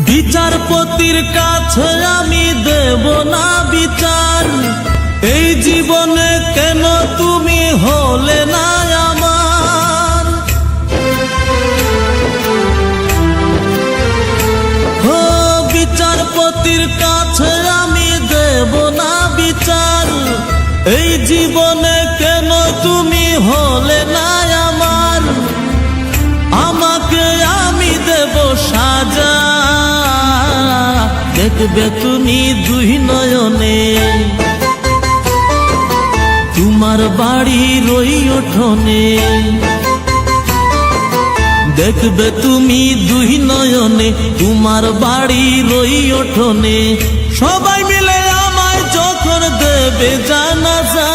বিচারপতির কাছে আমি দেব না বিচার, এই জীবনে কেন তুমি হলে না আমার। ও বিচারপতির কাছে আমি দেব না বিচার, এই জীবনে কেন তুমি হলে না আমার। আমাকে আমি দেব সাজা, দেখবে তুমি দুই নয়নে, তোমার বাড়ির ওই উঠোনে। দেখবে তুমি দুই নয়নে, তোমার বাড়ির ওই উঠোনে। সবাই মিলে আমায় যখন দেবে জানাজা,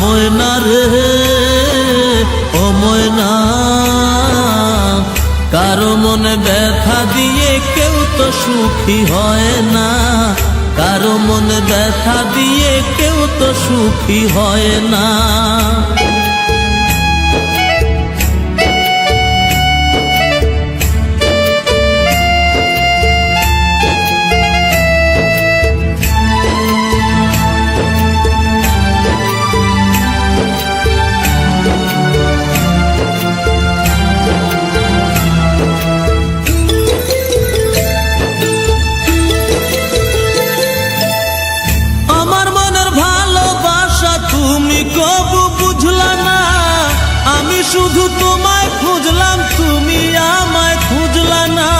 ময়না রে ও ময়না, কারো মনে ব্যথা দিয়ে কেউ তো সুখী হয় না, কারো মনে ব্যথা দিয়ে কেউ তো সুখী হয় না। শুধু তোমায় খুঁজলাম, তুমি আমায় খুঁজলা না।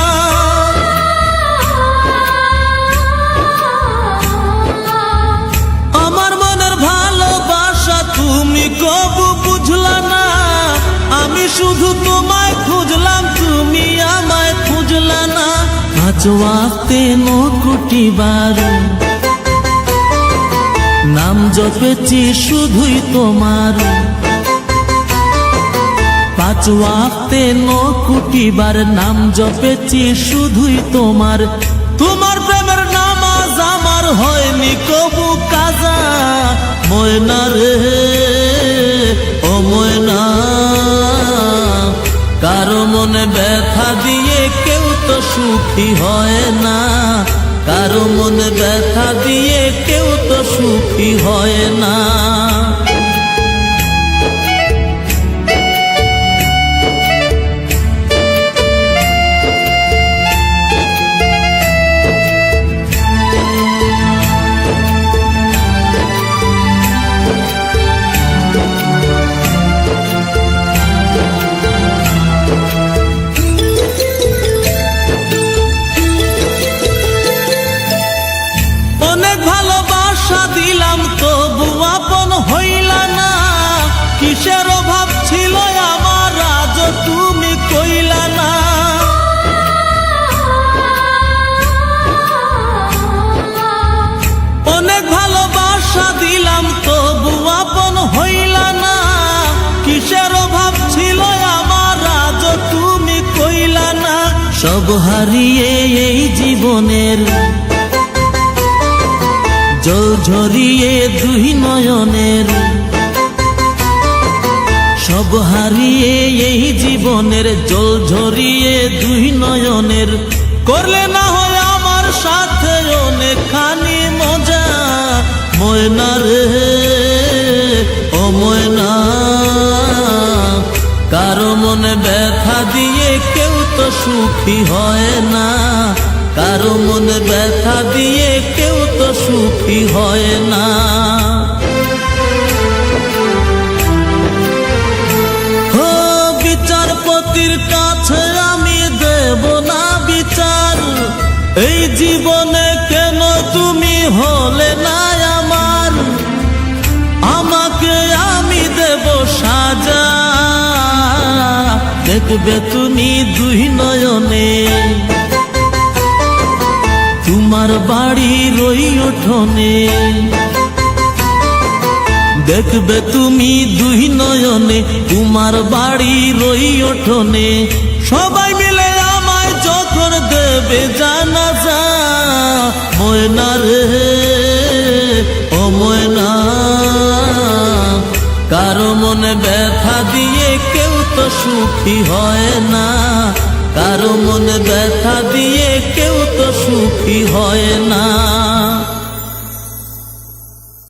আমার মনের ভালোবাসা তুমি কবু বুঝলা না। আমি শুধু তোমায় খুঁজলাম, তুমি আমায় খুঁজলা না। আজ ওয়াক্তে 9 কোটি বার নাম জপেছি শুধুই তোমার। 5 ওয়াক্তে 9 কোটি বার নাম জপেছি শুধুই তোমার। তোমার প্রেমের নামাজ আমার হয়নি কবু কাজা, ময়না রে ও ময়না, কারো মনে ব্যথা দিয়ে কেউ তো সুখী হয় না, কারো মনে ব্যথা দিয়ে কেউ তো সুখী হয় না। দিলাম তবু আপন হইলা না, কিসের অভাব ছিল আমার আজ তুমি কইলা না। অনেক ভালোবাসা দিলাম তবু আপন হইলা না, কিসের অভাব ছিল আমার আজ তুমি কইলা না। সব হারিয়ে এই জীবনের জল ঝরিয়ে দুই নয়নের, সব হারিয়ে এই জীবনের জল ঝরিয়ে দুই নয়নের। করলে না হয় আমার সাথে অনেকখানি মজা, ময়না রে ও ময়না, কারো মনে ব্যথা দিয়ে কেউ তো সুখী হয় না, কারো মনে ব্যথা দিয়ে কেউ তো সুখী হয় না। ও বিচারপতির কাছে আমি দেব না বিচার, এই জীবনে কেন তুমি হলে না আমার। আমাকে আমি দেব সাজা, দেখবে তুমি দুই নয়নে, তোমার বাড়ির ওই উঠোনে। দেখবে তুমি দুই নয়নে, তোমার বাড়ির ওই উঠোনে। সবাই মিলে আমায় যখন দেবে জানাজা, ময়না রে ও ময়না, কারো মনে ব্যথা দিয়ে কেউ তো সুখী হয় না, কারো মনে ব্যথা দিয়ে